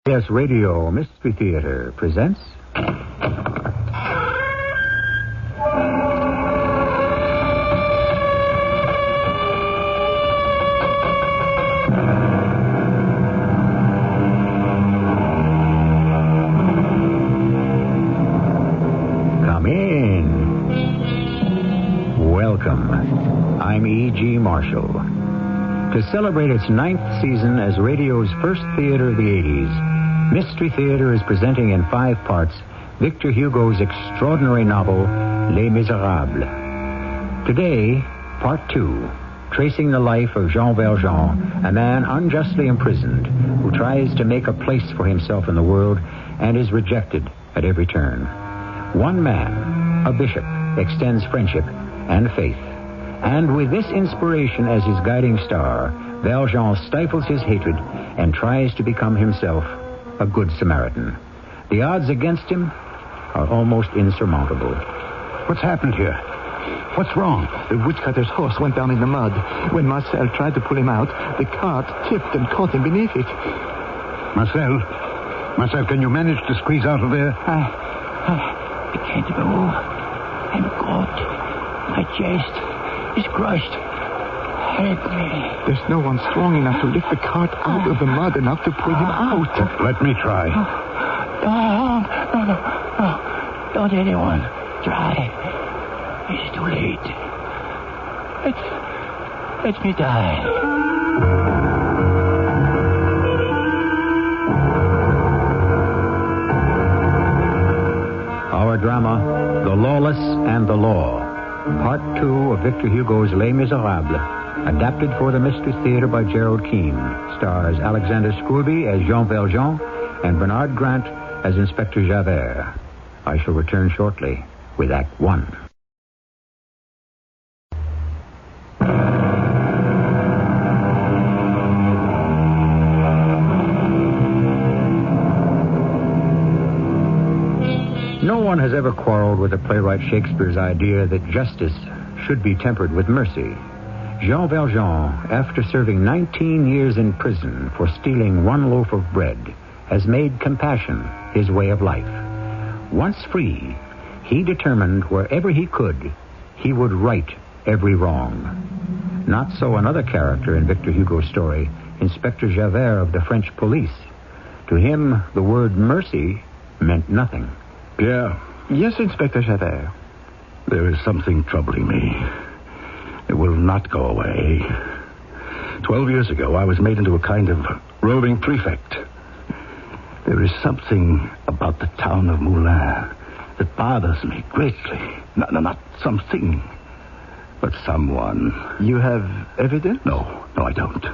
CBS Radio Mystery Theater presents... Come in. Welcome. I'm E.G. Marshall. To celebrate its 9th season as radio's first theater of the 80s, Mystery Theater is presenting in 5 parts Victor Hugo's extraordinary novel, Les Miserables. Today, Part 2, tracing the life of Jean Valjean, a man unjustly imprisoned who tries to make a place for himself in the world and is rejected at every turn. One man, a bishop, extends friendship and faith. And with this inspiration as his guiding star, Valjean stifles his hatred and tries to become himself a good Samaritan. The odds against him are almost insurmountable. What's happened here? What's wrong? The woodcutter's horse went down in the mud. When Marcel tried to pull him out, the cart tipped and caught him beneath it. Marcel, can you manage to squeeze out of there? I can't move. I'm caught. My chest is crushed. Help me. There's no one strong enough to lift the cart out of the mud enough to pull him out. Let me try. No. Don't anyone try. It's too late. Let me die. Our drama, The Lawless and the Law. Part 2 of Victor Hugo's Les Miserables, adapted for the Mystery Theater by Gerald Keane, stars Alexander Scrooby as Jean Valjean and Bernard Grant as Inspector Javert. I shall return shortly with Act 1. No one has ever quarreled with the playwright Shakespeare's idea that justice should be tempered with mercy. Jean Valjean, after serving 19 years in prison for stealing 1 loaf of bread, has made compassion his way of life. Once free, he determined wherever he could, he would right every wrong. Not so another character in Victor Hugo's story, Inspector Javert of the French police. To him, the word mercy meant nothing. Pierre? Yes, Inspector Javert. There is something troubling me. It will not go away. 12 years ago, I was made into a kind of roving prefect. There is something about the town of Moulins that bothers me greatly. Not something, but someone. You have evidence? No, I don't.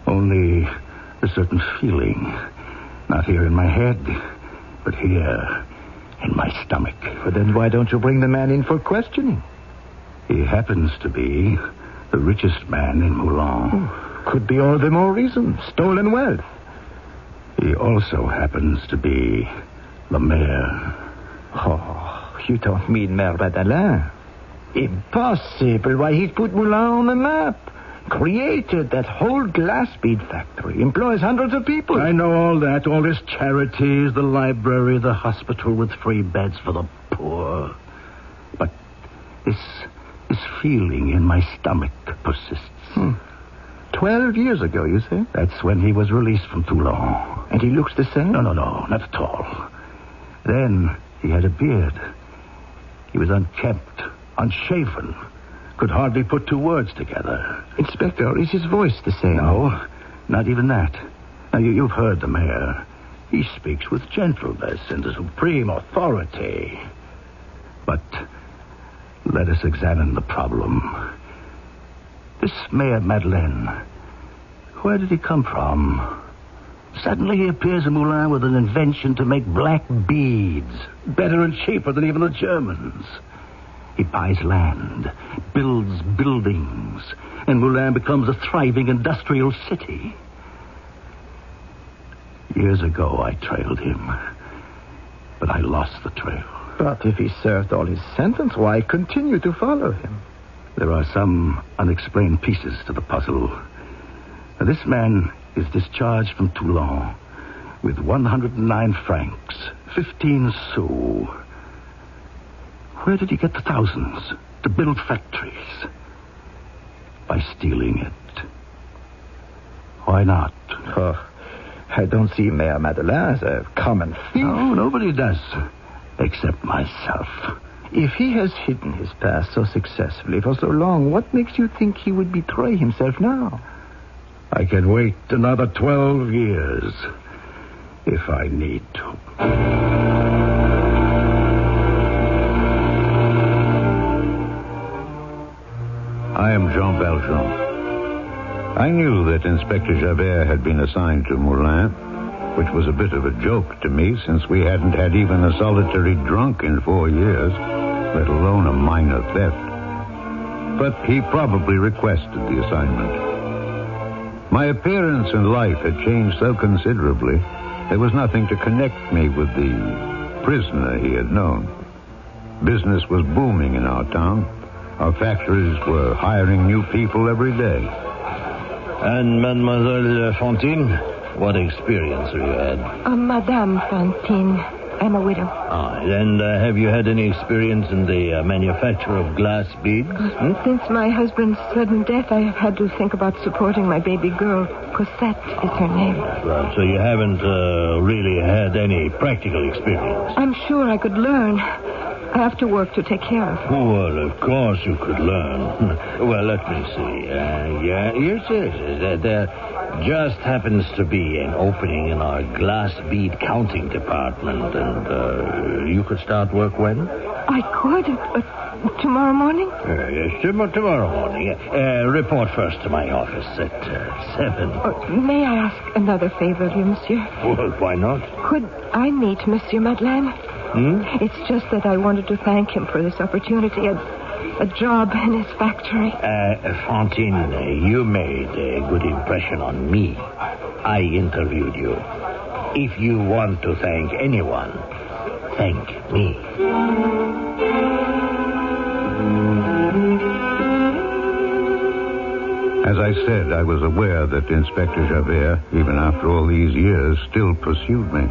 Only a certain feeling. Not here in my head, but here in my stomach. Well, then why don't you bring the man in for questioning? He happens to be the richest man in Moulins. Could be all the more reason. Stolen wealth. He also happens to be the mayor. Oh, you don't mean Mayor Badalin? Impossible. Why, he's put Moulins on the map. Created that whole glass bead factory. Employs hundreds of people. I know all that. All his charities, the library, the hospital with free beds for the poor. But this feeling in my stomach persists. 12 years ago, you say? That's when he was released from Toulon. And he looks the same? No, not at all. Then he had a beard. He was unkempt, unshaven. Could hardly put 2 words together. Inspector, is his voice the same? No, not even that. Now, you've heard the mayor. He speaks with gentleness and supreme authority. But let us examine the problem. This Mayor Madeleine, where did he come from? Suddenly he appears in Moulins with an invention to make black beads, better and cheaper than even the Germans. He buys land, builds buildings, and Moulins becomes a thriving industrial city. Years ago, I trailed him, but I lost the trail. But if he served all his sentence, why continue to follow him? There are some unexplained pieces to the puzzle. Now, this man is discharged from Toulon with 109 francs, 15 sous. Where did he get the thousands to build factories? By stealing it. Why not? Oh, I don't see Mayor Madeleine as a common thief. No, nobody does, except myself. If he has hidden his past so successfully for so long, what makes you think he would betray himself now? I can wait another 12 years, if I need to. I am Jean Valjean. I knew that Inspector Javert had been assigned to Moulin, which was a bit of a joke to me since we hadn't had even a solitary drunk in 4 years, let alone a minor theft. But he probably requested the assignment. My appearance and life had changed so considerably, there was nothing to connect me with the prisoner he had known. Business was booming in our town. Our factories were hiring new people every day. And Mademoiselle Fantine, what experience have you had? Madame Fantine. I'm a widow. And have you had any experience in the manufacture of glass beads? Since my husband's sudden death, I have had to think about supporting my baby girl. Cosette is her name. Well, so you haven't really had any practical experience? I'm sure I could learn. I have to work to take care of her. Well, of course you could learn. Well, let me see. Yes. There just happens to be an opening in our glass bead counting department, and you could start work when? I could. Tomorrow morning? Yes, tomorrow morning. Report first to my office at 7. May I ask another favor of you, monsieur? Well, why not? Could I meet Monsieur Madeleine? It's just that I wanted to thank him for this opportunity, a job in his factory. Fantine, you made a good impression on me. I interviewed you. If you want to thank anyone, thank me. As I said, I was aware that Inspector Javert, even after all these years, still pursued me.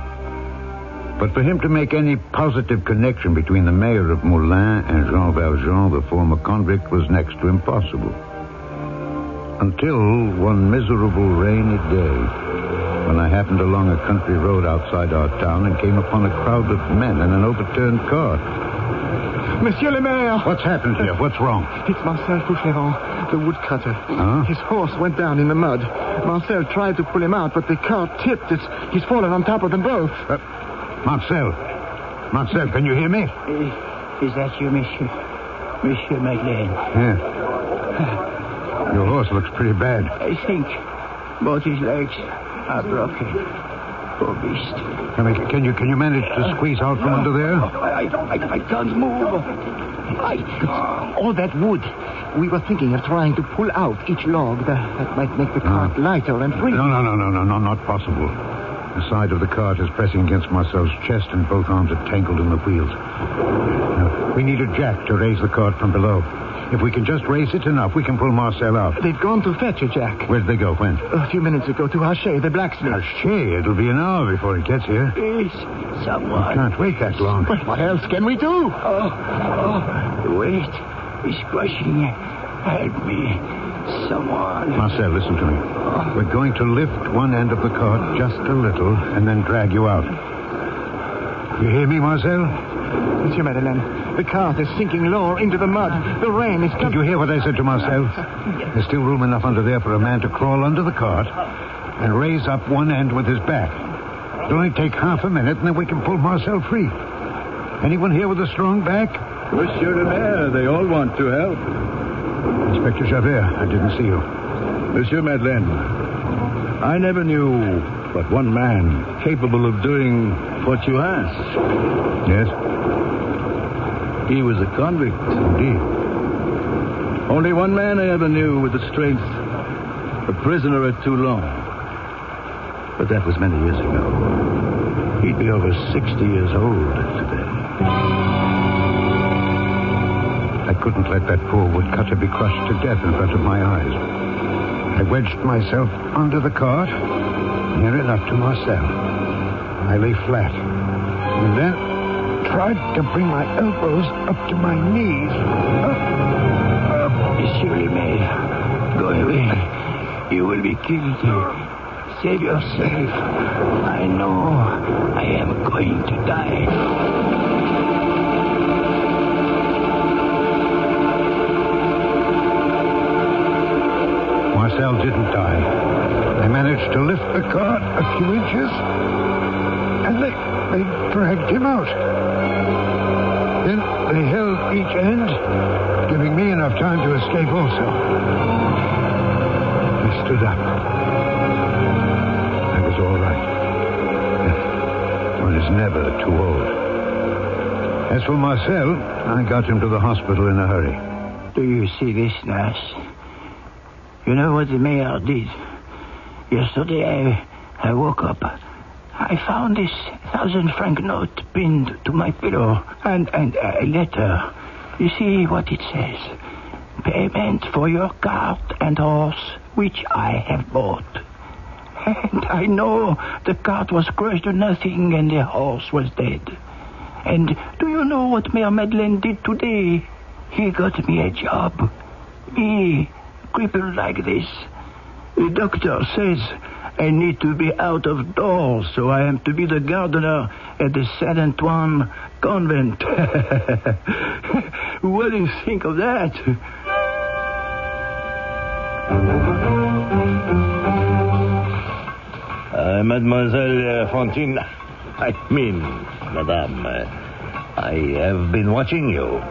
But for him to make any positive connection between the mayor of Moulin and Jean Valjean, the former convict, was next to impossible. Until one miserable rainy day, when I happened along a country road outside our town and came upon a crowd of men in an overturned car. Monsieur le Maire! What's happened here? What's wrong? It's Marcel Foucheron, the woodcutter. Huh? His horse went down in the mud. Marcel tried to pull him out, but the car tipped. He's fallen on top of them both. Marcel, can you hear me? Is that you, monsieur? Monsieur Madeleine? Yeah. Your horse looks pretty bad. I think both his legs are broken. Poor beast. Can you manage to squeeze out from under there? I can't move. All that wood. We were thinking of trying to pull out each log. That might make the cart lighter and free. No, not possible. The side of the cart is pressing against Marcel's chest, and both arms are tangled in the wheels. Now, we need a jack to raise the cart from below. If we can just raise it enough, we can pull Marcel out. They've gone to fetch a jack. Where'd they go? When? A few minutes ago to Haché, the blacksmith. Haché? It'll be an hour before it gets here. Is someone... We can't wait that long. But what else can we do? The weight is crushing. Help me. Someone. Marcel, listen to me. We're going to lift one end of the cart just a little and then drag you out. You hear me, Marcel? Monsieur Madeleine, the cart is sinking lower into the mud. The rain is coming. Did you hear what I said to Marcel? There's still room enough under there for a man to crawl under the cart and raise up one end with his back. It'll only take half a minute, and then we can pull Marcel free. Anyone here with a strong back? Monsieur le Maire, they all want to help. Inspector Javert, I didn't see you. Monsieur Madeleine, I never knew but one man capable of doing what you asked. Yes? He was a convict. Indeed. Only one man I ever knew with the strength a prisoner at Toulon. But that was many years ago. He'd be over 60 years old today. I couldn't let that poor woodcutter be crushed to death in front of my eyes. I wedged myself under the cart, near enough to Marcel. I lay flat. And then tried to bring my elbows up to my knees. Monsieur le Maire, go away. You will be killed. Save yourself. I know I am going to die. Marcel didn't die. They managed to lift the cart a few inches, and they dragged him out. Then they held each end, giving me enough time to escape also. I stood up. I was all right. One is never too old. As for Marcel, I got him to the hospital in a hurry. Do you see this, nurse? You know what the mayor did? Yesterday, I woke up. I found this 1,000-franc note pinned to my pillow and a letter. You see what it says? Payment for your cart and horse, which I have bought. And I know the cart was crushed to nothing and the horse was dead. And do you know what Mayor Madeleine did today? He got me a job. Me, crippled like this. The doctor says I need to be out of doors, so I am to be the gardener at the Saint Antoine convent. What do you think of that? Mademoiselle Fantine, I mean, Madame, I have been watching you.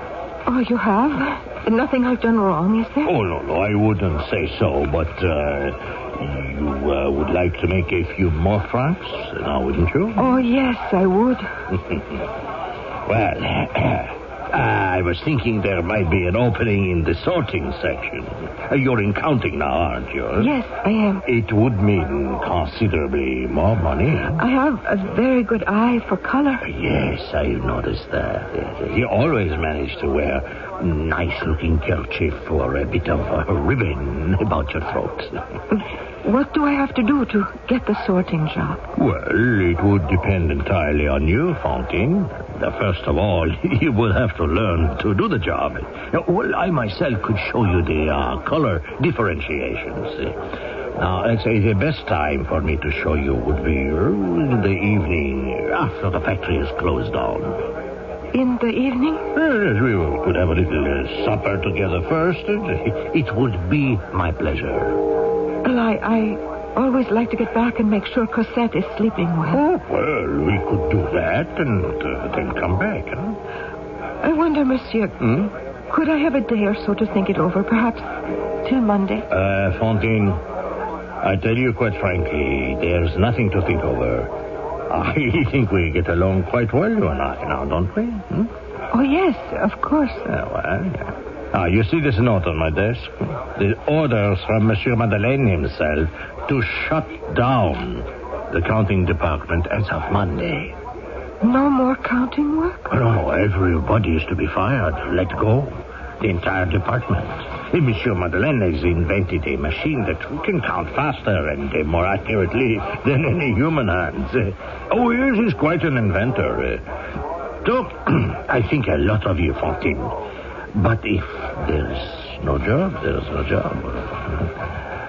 Oh, you have? Nothing I've done wrong, is there? Oh, no, I wouldn't say so, but you would like to make a few more francs, now wouldn't you? Oh, yes, I would. Well, I was thinking there might be an opening in the sorting section. You're in counting now, aren't you? Yes, I am. It would mean considerably more money. I have a very good eye for color. Yes, I've noticed that. You always manage to wear a nice-looking kerchief or a bit of a ribbon about your throat. What do I have to do to get the sorting job? Well, it would depend entirely on you, Fantine. First of all, you will have to learn to do the job. Well, I myself could show you the color differentiations. Now, I'd say the best time for me to show you would be in the evening after the factory is closed down. In the evening? Yes, we could have a little supper together first. It would be my pleasure. Well, I always like to get back and make sure Cosette is sleeping well. Oh, well, we could do that and then come back, huh? I wonder, monsieur, could I have a day or so to think it over, perhaps till Monday? Fantine, I tell you quite frankly, there's nothing to think over. I think we get along quite well, you and I, now, don't we? Oh, yes, of course. Well, you see this note on my desk? The orders from Monsieur Madeleine himself to shut down the counting department as of Monday. No more counting work? Oh, no, everybody is to be fired, let go. The entire department. Monsieur Madeleine has invented a machine that can count faster and more accurately than any human hands. Oh, yes, he's quite an inventor. So, I think a lot of you, Fantine. But if there's no job, there's no job.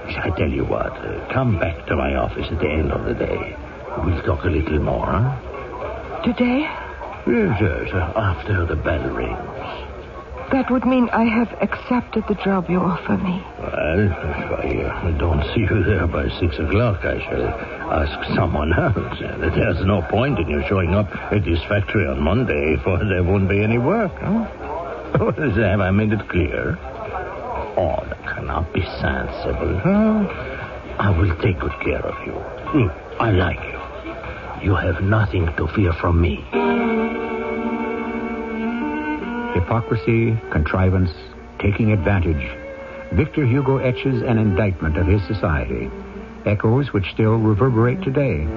I tell you what, come back to my office at the end of the day. We'll talk a little more, huh? Today? Yes, after the bell rings. That would mean I have accepted the job you offer me. Well, if I don't see you there by 6 o'clock, I shall ask someone else. There's no point in you showing up at this factory on Monday, for there won't be any work, huh? Have I made it clear? Oh, that cannot be sensible. I will take good care of you. I like you. You have nothing to fear from me. Hypocrisy, contrivance, taking advantage. Victor Hugo etches an indictment of his society, echoes which still reverberate today.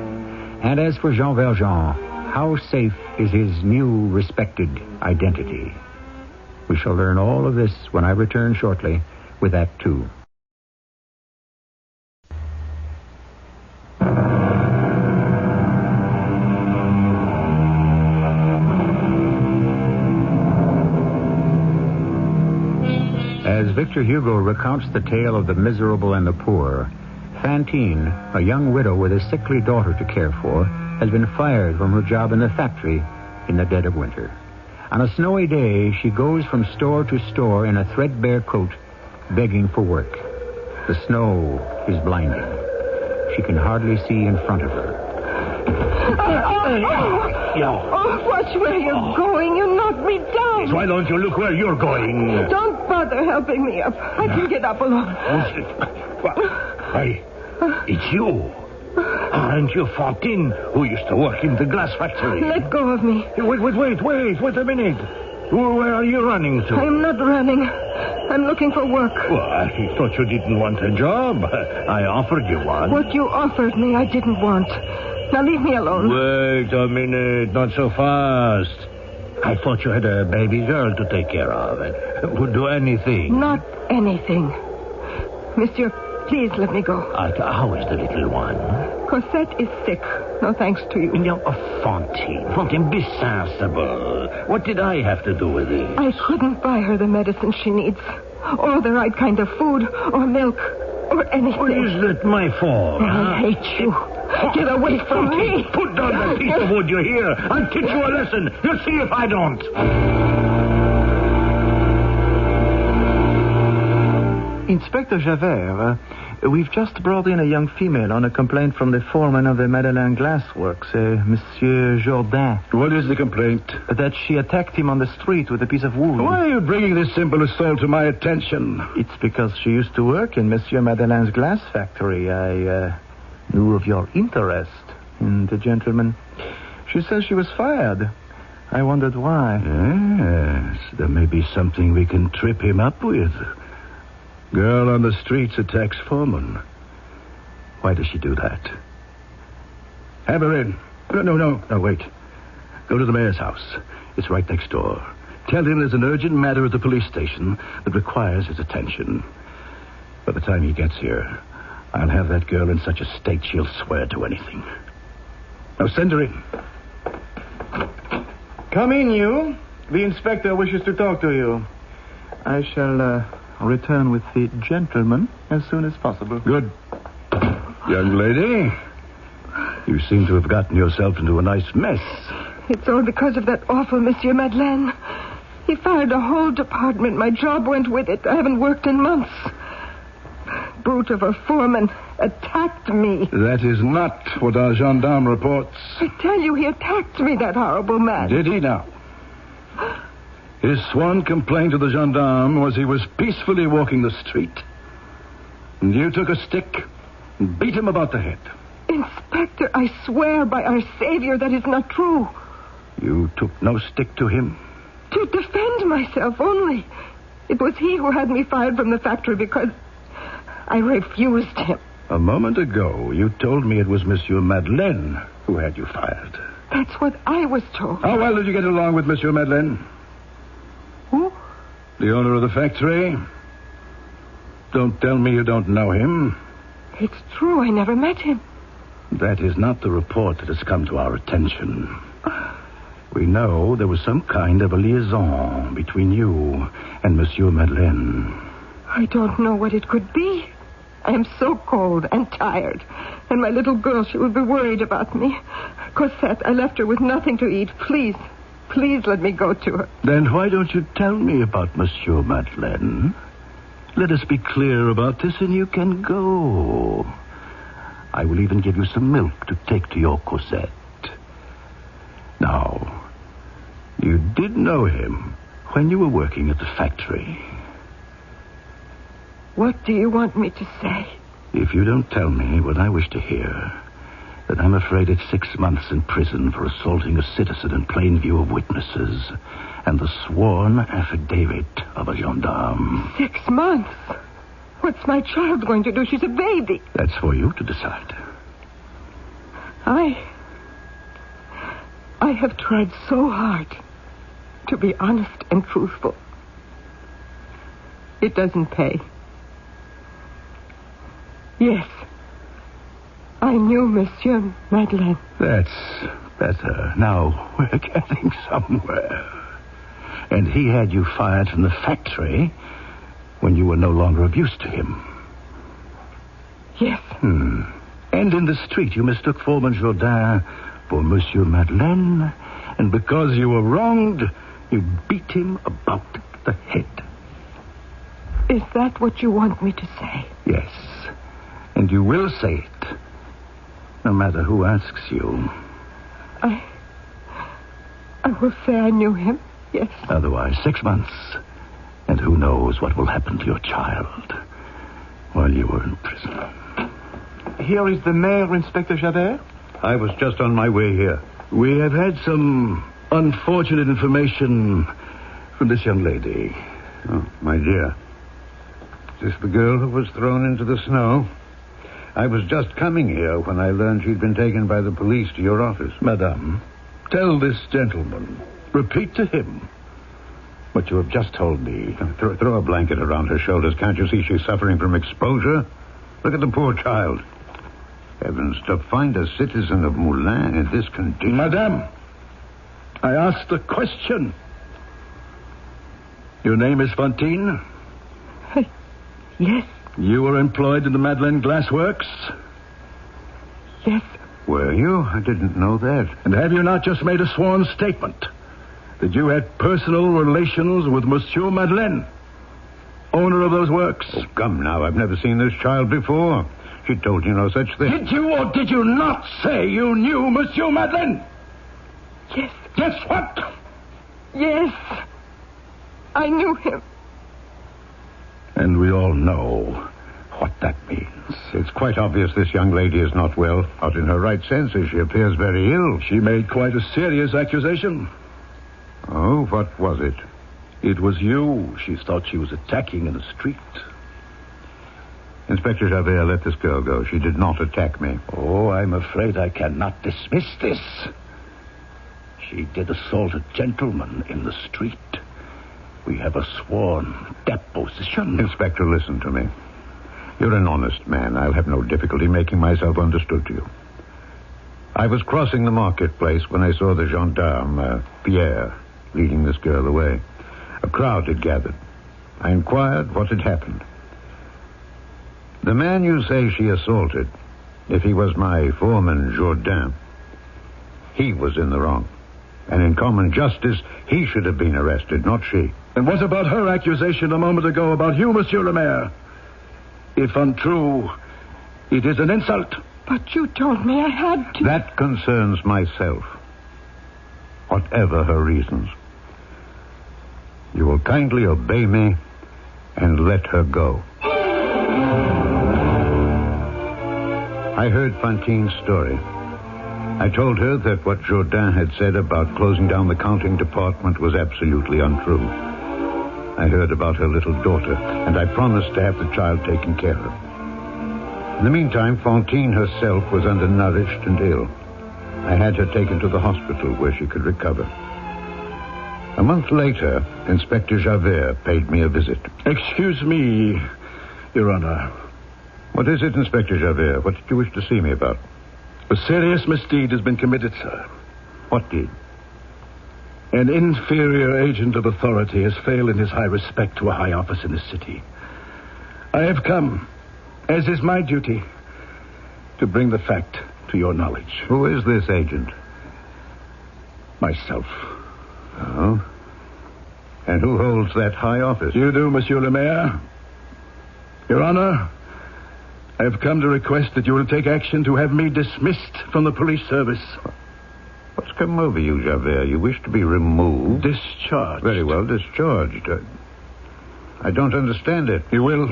And as for Jean Valjean, how safe is his new respected identity? We shall learn all of this when I return shortly with Act 2. Victor Hugo recounts the tale of the miserable and the poor, Fantine, a young widow with a sickly daughter to care for, has been fired from her job in the factory in the dead of winter. On a snowy day, she goes from store to store in a threadbare coat, begging for work. The snow is blinding. She can hardly see in front of her. Watch where you're going. You knocked me down. Why don't you look where you're going? Don't bother helping me up. I can get up alone. Why, it's you. Aren't you Fantine, who used to work in the glass factory? Let go of me. Wait a minute. Where are you running to? I'm not running. I'm looking for work. Well, I thought you didn't want a job. I offered you one. What you offered me, I didn't want. Now leave me alone. Wait a minute. Not so fast. I thought you had a baby girl to take care of and would do anything. Not anything. Monsieur, please let me go. How is the little one? Cosette is sick. No thanks to you. No, Fantine, be sensible. What did I have to do with it? I couldn't buy her the medicine she needs, or the right kind of food, or milk, or anything. Well, is that my fault? I hate you. Get away from me. Put down that piece of wood, you hear? I'll teach you a lesson. You'll see if I don't. Inspector Javert, we've just brought in a young female on a complaint from the foreman of the Madeleine Glass Works, Monsieur Jourdain. What is the complaint? That she attacked him on the street with a piece of wood. Why are you bringing this simple assault to my attention? It's because she used to work in Monsieur Madeleine's glass factory. I knew of your interest in the gentleman. She says she was fired. I wondered why. Yes, there may be something we can trip him up with. Girl on the streets attacks foreman. Why does she do that? Have her in. No, wait. Go to the mayor's house. It's right next door. Tell him there's an urgent matter at the police station that requires his attention. By the time he gets here, I'll have that girl in such a state she'll swear to anything. Now send her in. Come in, you. The inspector wishes to talk to you. I shall return with the gentleman as soon as possible. Good. Young lady, you seem to have gotten yourself into a nice mess. It's all because of that awful Monsieur Madeleine. He fired a whole department. My job went with it. I haven't worked in months. Brute of a foreman attacked me. That is not what our gendarme reports. I tell you, he attacked me, that horrible man. Did he now? His sworn complaint to the gendarme was he was peacefully walking the street, and you took a stick and beat him about the head. Inspector, I swear by our Savior that is not true. You took no stick to him? To defend myself only. It was he who had me fired from the factory because I refused him. A moment ago, you told me it was Monsieur Madeleine who had you fired. That's what I was told. How well did you get along with Monsieur Madeleine? Who? The owner of the factory. Don't tell me you don't know him. It's true, I never met him. That is not the report that has come to our attention. We know there was some kind of a liaison between you and Monsieur Madeleine. I don't know what it could be. I am so cold and tired. And my little girl, she will be worried about me. Cosette, I left her with nothing to eat. Please let me go to her. Then why don't you tell me about Monsieur Madeleine? Let us be clear about this and you can go. I will even give you some milk to take to your Cosette. Now, you did know him when you were working at the factory. What do you want me to say? If you don't tell me what I wish to hear, then I'm afraid it's 6 months in prison for assaulting a citizen in plain view of witnesses and the sworn affidavit of a gendarme. 6 months? What's my child going to do? She's a baby. That's for you to decide. I have tried so hard to be honest and truthful. It doesn't pay. Yes, I knew Monsieur Madeleine. That's better. Now we're getting somewhere. And he had you fired from the factory when you were no longer of use to him. Yes. And in the street, you mistook Foreman Jourdain for Monsieur Madeleine, and because you were wronged, you beat him about the head. Is that what you want me to say? Yes, and you will say it, no matter who asks you. I will say I knew him, yes. Otherwise, 6 months, and who knows what will happen to your child while you were in prison. Here is the mayor, Inspector Javert. I was just on my way here. We have had some unfortunate information from this young lady. Oh, my dear. Is this the girl who was thrown into the snow? I was just coming here when I learned she'd been taken by the police to your office. Madame, tell this gentleman, repeat to him what you have just told me. Throw a blanket around her shoulders. Can't you see she's suffering from exposure? Look at the poor child. Heavens, to find a citizen of Moulins in this condition. Madame, I asked a question. Your name is Fantine? Yes. You were employed in the Madeleine Glass Works? Yes. Were you? I didn't know that. And have you not just made a sworn statement that you had personal relations with Monsieur Madeleine, owner of those works? Oh, come now. I've never seen this child before. She told you no such thing. Did you or did you not say you knew Monsieur Madeleine? Yes. Yes, what? Yes. I knew him. And we all know what that means. It's quite obvious this young lady is not well, not in her right senses. She appears very ill. She made quite a serious accusation. Oh, what was it? It was you she thought she was attacking in the street. Inspector Javert, let this girl go. She did not attack me. Oh, I'm afraid I cannot dismiss this. She did assault a gentleman in the street. We have a sworn deposition. Inspector, listen to me. You're an honest man. I'll have no difficulty making myself understood to you. I was crossing the marketplace when I saw the gendarme, Pierre, leading this girl away. A crowd had gathered. I inquired what had happened. The man you say she assaulted, if he was my foreman, Jourdain, he was in the wrong. And in common justice, he should have been arrested, not she. And what about her accusation a moment ago about you, Monsieur le Maire? If untrue, it is an insult. But you told me I had to. That concerns myself. Whatever her reasons. You will kindly obey me and let her go. I heard Fantine's story. I told her that what Jourdain had said about closing down the counting department was absolutely untrue. I heard about her little daughter, and I promised to have the child taken care of. In the meantime, Fantine herself was undernourished and ill. I had her taken to the hospital where she could recover. A month later, Inspector Javert paid me a visit. Excuse me, Your Honor. What is it, Inspector Javert? What did you wish to see me about? A serious misdeed has been committed, sir. What deed? An inferior agent of authority has failed in his high respect to a high office in the city. I have come, as is my duty, to bring the fact to your knowledge. Who is this agent? Myself. Oh? And who holds that high office? You do, Monsieur le Maire. Your Honor, I have come to request that you will take action to have me dismissed from the police service. What's come over you, Javert? You wish to be removed? Discharged. Very well, discharged. I don't understand it. You will.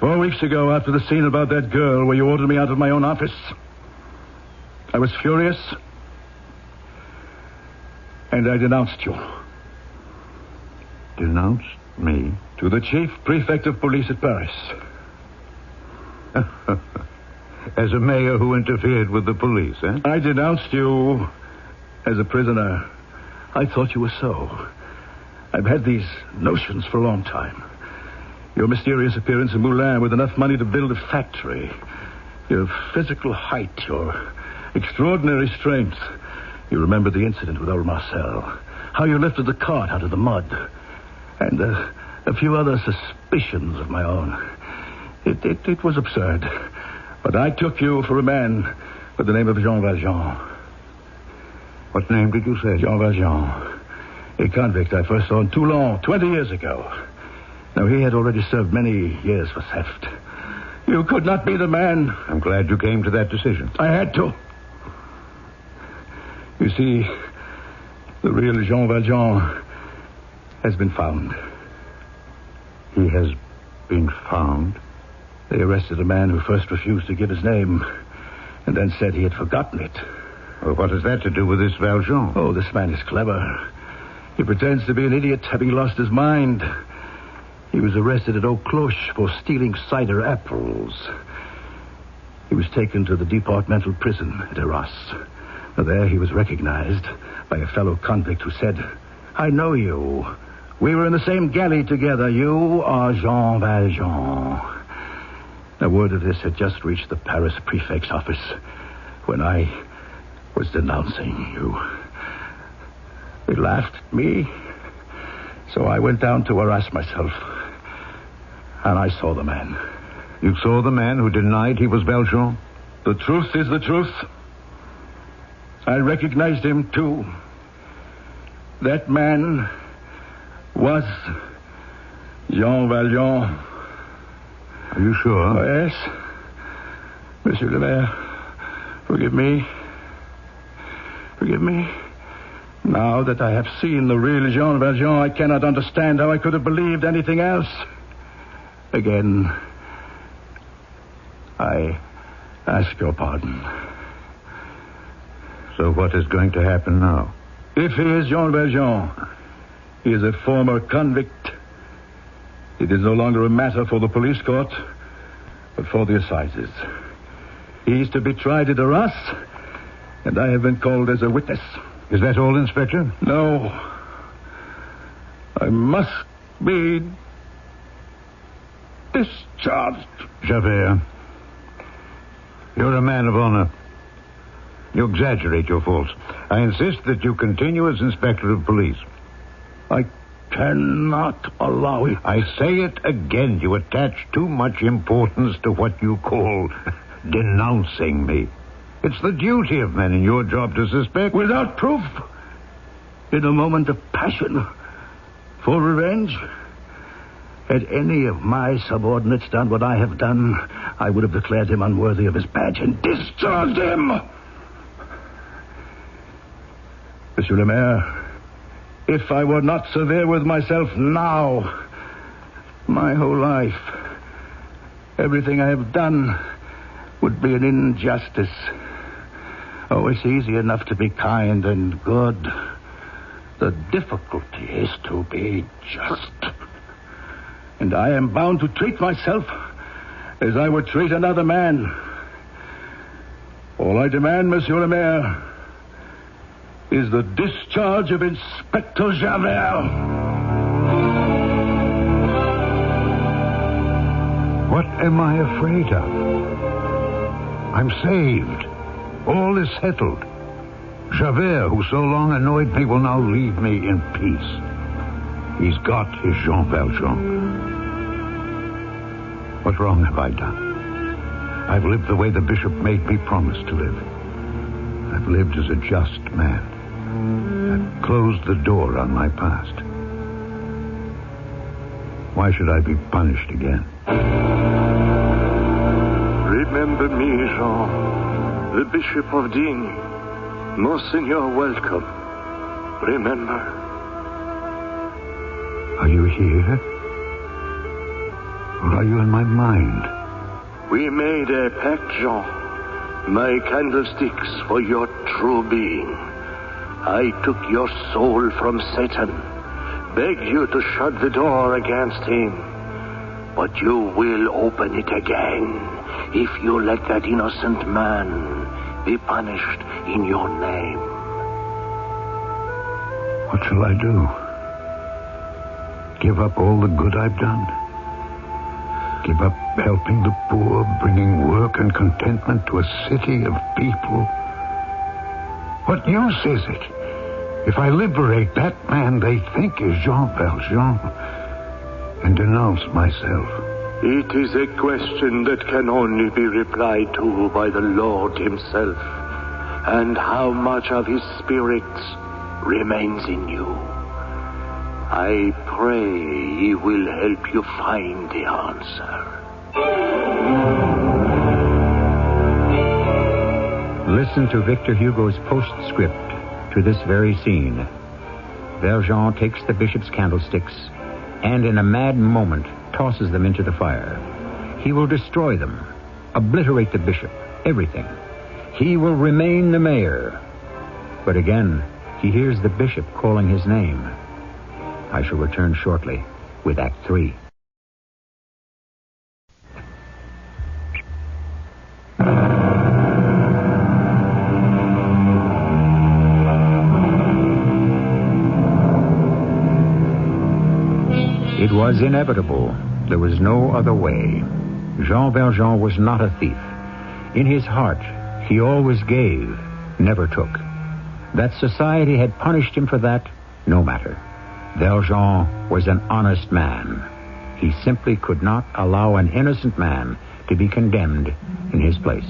4 weeks ago, after the scene about that girl where you ordered me out of my own office, I was furious, and I denounced you. Denounced me? To the chief prefect of police at Paris. As a mayor who interfered with the police, eh? I denounced you as a prisoner. I thought you were so. I've had these notions for a long time. Your mysterious appearance in Moulins with enough money to build a factory. Your physical height, your extraordinary strength. You remember the incident with old Marcel. How you lifted the cart out of the mud. And a few other suspicions of my own. It was absurd. But I took you for a man by the name of Jean Valjean. What name did you say? Jean Valjean. A convict I first saw in Toulon 20 years ago. Now, he had already served many years for theft. You could not be the man. I'm glad you came to that decision. I had to. You see, the real Jean Valjean has been found. He has been found? They arrested a man who first refused to give his name and then said he had forgotten it. Well, what has that to do with this Valjean? Oh, this man is clever. He pretends to be an idiot, having lost his mind. He was arrested at Eau Cloche for stealing cider apples. He was taken to the departmental prison at Arras. There he was recognized by a fellow convict who said, "I know you. We were in the same galley together. You are Jean Valjean." The word of this had just reached the Paris prefect's office when I was denouncing you. They laughed at me, so I went down to Arras myself, and I saw the man. You saw the man who denied he was Valjean? The truth is the truth. I recognized him, too. That man was Jean Valjean. Are you sure? Oh, yes. Monsieur le Maire, forgive me. Forgive me. Now that I have seen the real Jean Valjean, I cannot understand how I could have believed anything else. Again, I ask your pardon. So what is going to happen now? If he is Jean Valjean, he is a former convict. It is no longer a matter for the police court, but for the assizes. He is to be tried at Arras, and I have been called as a witness. Is that all, Inspector? No. I must be discharged. Javert, you're a man of honor. You exaggerate your faults. I insist that you continue as Inspector of Police. I cannot allow it. I say it again. You attach too much importance to what you call denouncing me. It's the duty of men in your job to suspect. Without proof, in a moment of passion, for revenge. Had any of my subordinates done what I have done, I would have declared him unworthy of his badge and discharged him. Monsieur le Maire, if I were not severe with myself now, my whole life, everything I have done would be an injustice. Oh, it's easy enough to be kind and good. The difficulty is to be just. And I am bound to treat myself as I would treat another man. All I demand, Monsieur le Maire, is the discharge of Inspector Javert. What am I afraid of? I'm saved. All is settled. Javert, who so long annoyed me, will now leave me in peace. He's got his Jean Valjean. What wrong have I done? I've lived the way the bishop made me promise to live. I've lived as a just man. I've closed the door on my past. Why should I be punished again? Remember me, Jean, the Bishop of Digne. Monseigneur, welcome. Remember. Are you here? Or are you in my mind? We made a pact, Jean. My candlesticks for your true being. I took your soul from Satan, begged you to shut the door against him. But you will open it again if you let that innocent man be punished in your name. What shall I do? Give up all the good I've done? Give up helping the poor, bringing work and contentment to a city of people? What use is it if I liberate that man they think is Jean Valjean and denounce myself? It is a question that can only be replied to by the Lord himself. And how much of his spirit remains in you? I pray he will help you find the answer. Listen to Victor Hugo's postscript to this very scene. Valjean takes the bishop's candlesticks and in a mad moment tosses them into the fire. He will destroy them, obliterate the bishop, everything. He will remain the mayor. But again, he hears the bishop calling his name. I shall return shortly with Act 3. It was inevitable. There was no other way. Jean Valjean was not a thief. In his heart, he always gave, never took. That society had punished him for that, no matter. Valjean was an honest man. He simply could not allow an innocent man to be condemned in his place.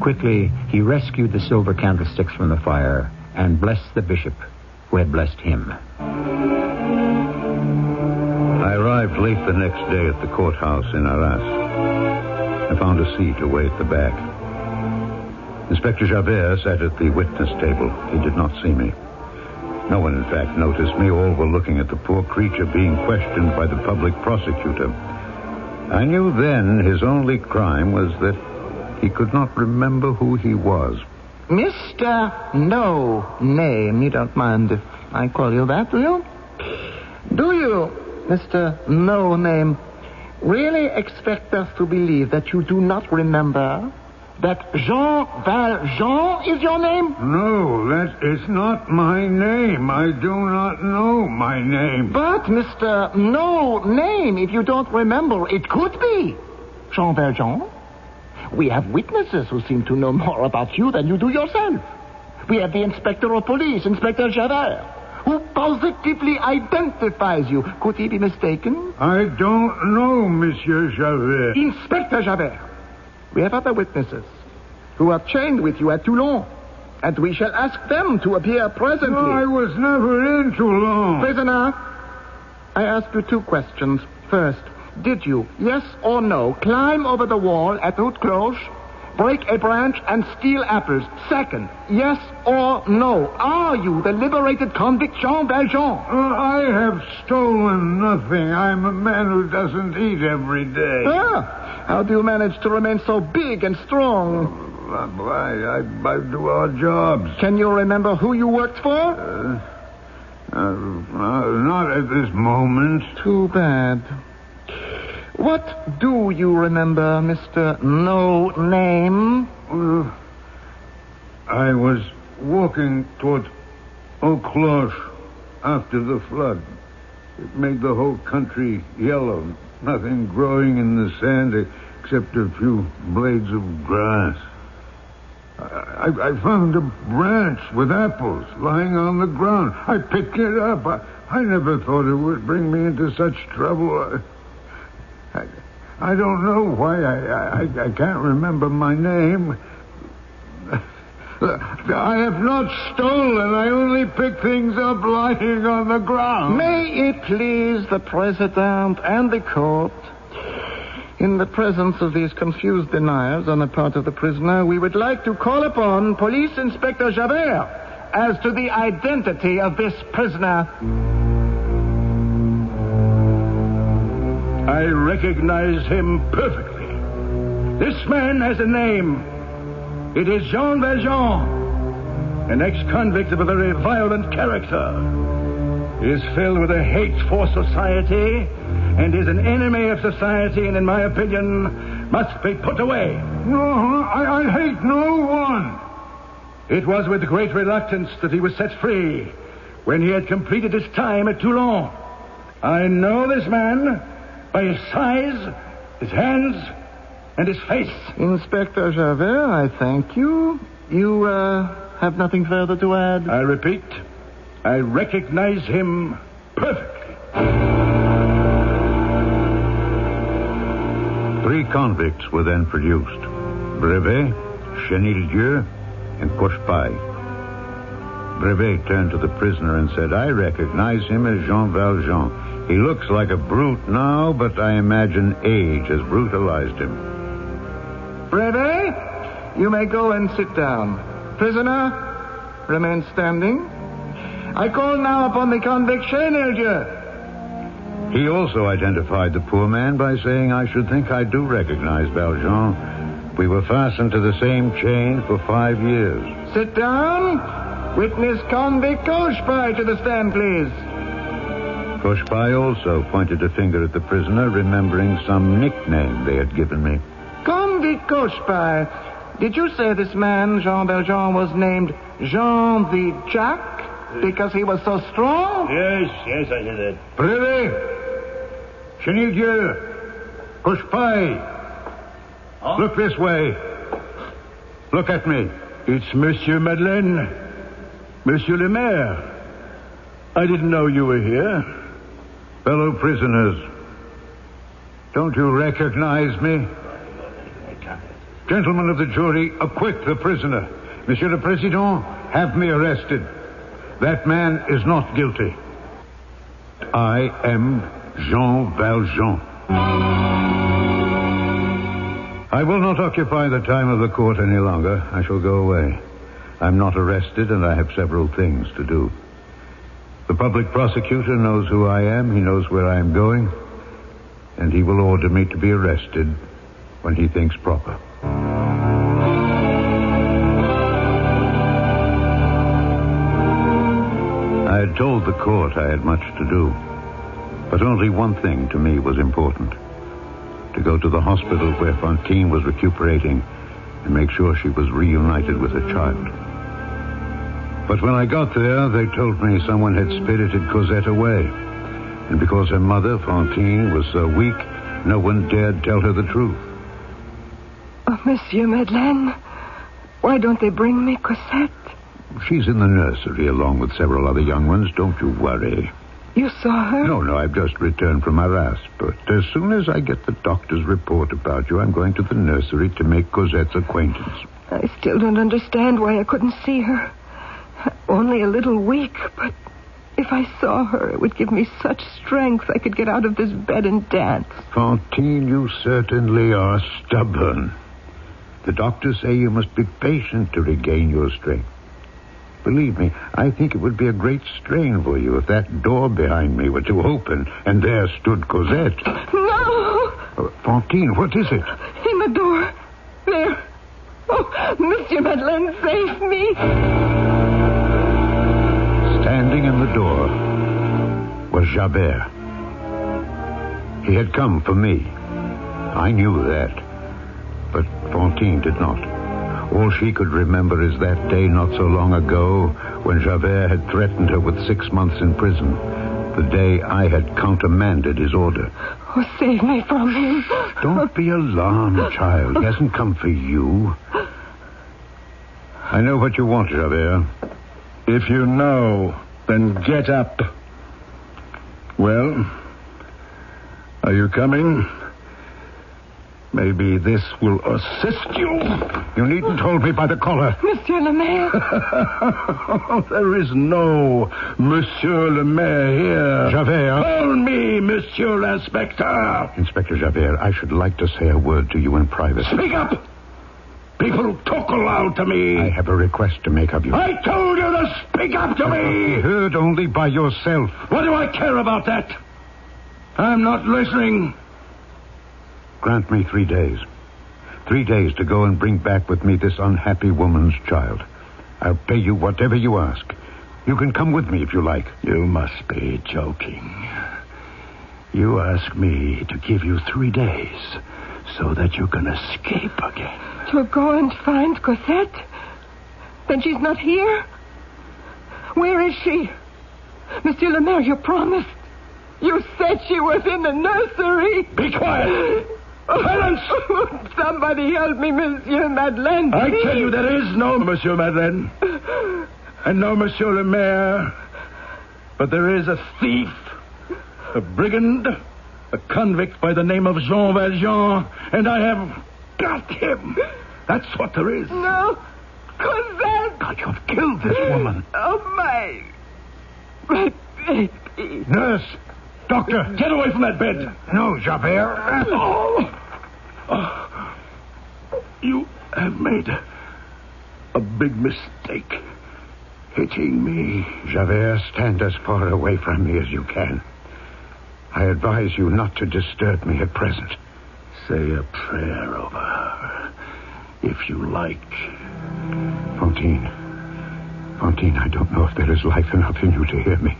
Quickly, he rescued the silver candlesticks from the fire and blessed the bishop who had blessed him. I arrived late the next day at the courthouse in Arras. I found a seat away at the back. Inspector Javert sat at the witness table. He did not see me. No one, in fact, noticed me. All were looking at the poor creature being questioned by the public prosecutor. I knew then his only crime was that he could not remember who he was. Mr. No Name, you don't mind if I call you that, do you? Do you, Mr. No Name, really expect us to believe that you do not remember that Jean Valjean is your name? No, that is not my name. I do not know my name. But, Mr. No Name, if you don't remember, it could be Jean Valjean. We have witnesses who seem to know more about you than you do yourself. We have the Inspector of Police, Inspector Javert, who positively identifies you. Could he be mistaken? I don't know, Monsieur Javert. Inspector Javert, we have other witnesses who are chained with you at Toulon, and we shall ask them to appear presently. No, I was never in Toulon. Prisoner, I ask you two questions. First, did you, yes or no, climb over the wall at Haute Cloche, break a branch, and steal apples? Second, yes or no, are you the liberated convict Jean Valjean? I have stolen nothing. I'm a man who doesn't eat every day. How do you manage to remain so big and strong? I do odd jobs. Can you remember who you worked for? Not at this moment. Too bad. What do you remember, Mr. No Name? I was walking toward Haute Cloche after the flood. It made the whole country yellow. Nothing growing in the sand except a few blades of grass. I found a branch with apples lying on the ground. I picked it up. I never thought it would bring me into such trouble. I don't know why I can't remember my name. I have not stolen. I only picked things up lying on the ground. May it please the President and the court, in the presence of these confused deniers on the part of the prisoner, we would like to call upon Police Inspector Javert as to the identity of this prisoner. I recognize him perfectly. This man has a name. It is Jean Valjean, an ex-convict of a very violent character. He is filled with a hate for society and is an enemy of society, and in my opinion, must be put away. No, I hate no one. It was with great reluctance that he was set free when he had completed his time at Toulon. I know this man by his size, his hands, and his face. Inspector Javert, I thank you. You, have nothing further to add? I repeat, I recognize him perfectly. 3 convicts were then produced. Brevet, Chenildieu, and Cochepaille. Brevet turned to the prisoner and said, I recognize him as Jean Valjean. He looks like a brute now, but I imagine age has brutalized him. Brevet, you may go and sit down. Prisoner, remain standing. I call now upon the convict Chenildieu. He also identified the poor man by saying, I should think I do recognize Valjean. We were fastened to the same chain for 5 years. Sit down. Witness convict Cochepaille to the stand, please. Cochepaille also pointed a finger at the prisoner, remembering some nickname they had given me. Convict Cochepaille, did you say this man, Jean Valjean, was named Jean the Jack because he was so strong? Yes, I did that. Brevet! Chenildieu! Cochepaille! Huh? Look this way. Look at me. It's Monsieur Madeleine. Monsieur le Maire. I didn't know you were here. Fellow prisoners, don't you recognize me? Gentlemen of the jury, acquit the prisoner. Monsieur le Président, have me arrested. That man is not guilty. I am Jean Valjean. I will not occupy the time of the court any longer. I shall go away. I'm not arrested, and I have several things to do. The public prosecutor knows who I am. He knows where I am going. And he will order me to be arrested when he thinks proper. I had told the court I had much to do. But only one thing to me was important. To go to the hospital where Fantine was recuperating and make sure she was reunited with her child. But when I got there, they told me someone had spirited Cosette away. And because her mother, Fantine, was so weak, no one dared tell her the truth. Oh, Monsieur Madeleine, why don't they bring me Cosette? She's in the nursery along with several other young ones. Don't you worry. You saw her? No, I've just returned from Arras. But as soon as I get the doctor's report about you, I'm going to the nursery to make Cosette's acquaintance. I still don't understand why I couldn't see her. Only a little weak, but if I saw her, it would give me such strength I could get out of this bed and dance. Fantine, you certainly are stubborn. The doctors say you must be patient to regain your strength. Believe me, I think it would be a great strain for you if that door behind me were to open and there stood Cosette. No! Fantine, what is it? In the door. There. Oh, Monsieur Madeleine, save me. Standing in the door was Javert. He had come for me. I knew that. But Fantine did not. All she could remember is that day not so long ago when Javert had threatened her with 6 months in prison. The day I had countermanded his order. Oh, save me from him. Don't be alarmed, child. He hasn't come for you. I know what you want, Javert. If you know, then get up. Well, are you coming? Maybe this will assist you. You needn't hold me by the collar. Monsieur le Maire. There is no Monsieur le Maire here. Javert. Call me Monsieur l'Inspecteur. Inspector Javert, I should like to say a word to you in private. Speak up. People talk aloud to me. I have a request to make of you. I told you to speak up to me. Be heard only by yourself. What do I care about that? I'm not listening. Grant me 3 days. 3 days to go and bring back with me this unhappy woman's child. I'll pay you whatever you ask. You can come with me if you like. You must be joking. You ask me to give you 3 days so that you can escape again. To go and find Cosette? Then she's not here? Where is she? Monsieur le Maire, you promised. You said she was in the nursery. Be quiet. Silence! Somebody help me, Monsieur Madeleine. I tell you, there is no Monsieur Madeleine. And no Monsieur le Maire. But there is a thief, a brigand, A convict by the name of Jean Valjean, and I have got him. That's what there is. No. Cosette! God, you've killed this woman. Oh, my baby. Nurse! Doctor! Get away from that bed. No, Javert. You have made a big mistake hitting me. Javert, stand as far away from me as you can. I advise you not to disturb me at present. Say a prayer over her, if you like. Fantine, I don't know if there is life enough in you to hear me.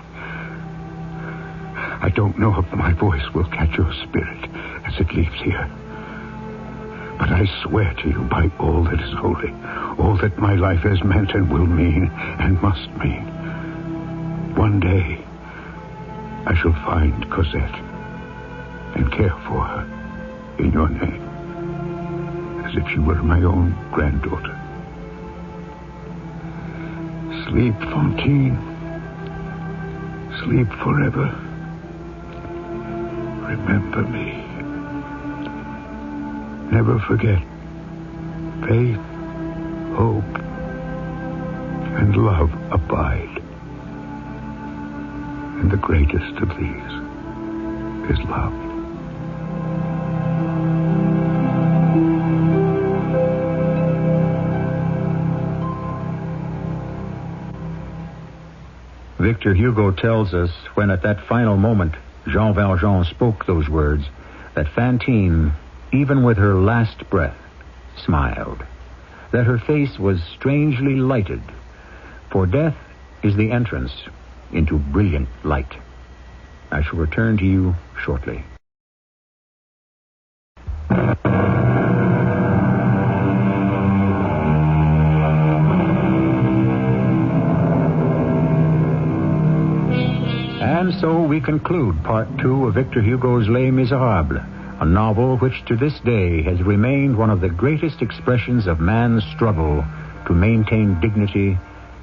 I don't know if my voice will catch your spirit as it leaves here. But I swear to you by all that is holy, all that my life has meant and will mean and must mean. One day, I shall find Cosette and care for her in your name, as if she were my own granddaughter. Sleep, Fantine. Sleep forever. Remember me. Never forget. Faith, hope, and love abide. And the greatest of these is love. Victor Hugo tells us when at that final moment Jean Valjean spoke those words, that Fantine, even with her last breath, smiled, that her face was strangely lighted, for death is the entrance into brilliant light. I shall return to you shortly. And so we conclude Part 2 of Victor Hugo's Les Miserables, a novel which to this day has remained one of the greatest expressions of man's struggle to maintain dignity,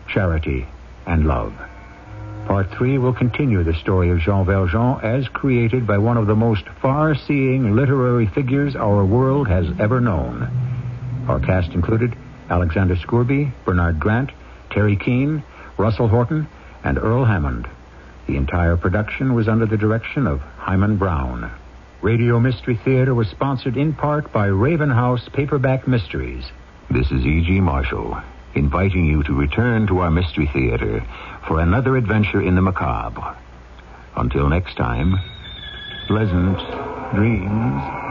charity, and love. Part 3 will continue the story of Jean Valjean as created by one of the most far-seeing literary figures our world has ever known. Our cast included Alexander Scourby, Bernard Grant, Terry Keane, Russell Horton, and Earl Hammond. The entire production was under the direction of Himan Brown. Radio Mystery Theater was sponsored in part by Raven House Paperback Mysteries. This is E.G. Marshall, inviting you to return to our Mystery Theater for another adventure in the macabre. Until next time, pleasant dreams.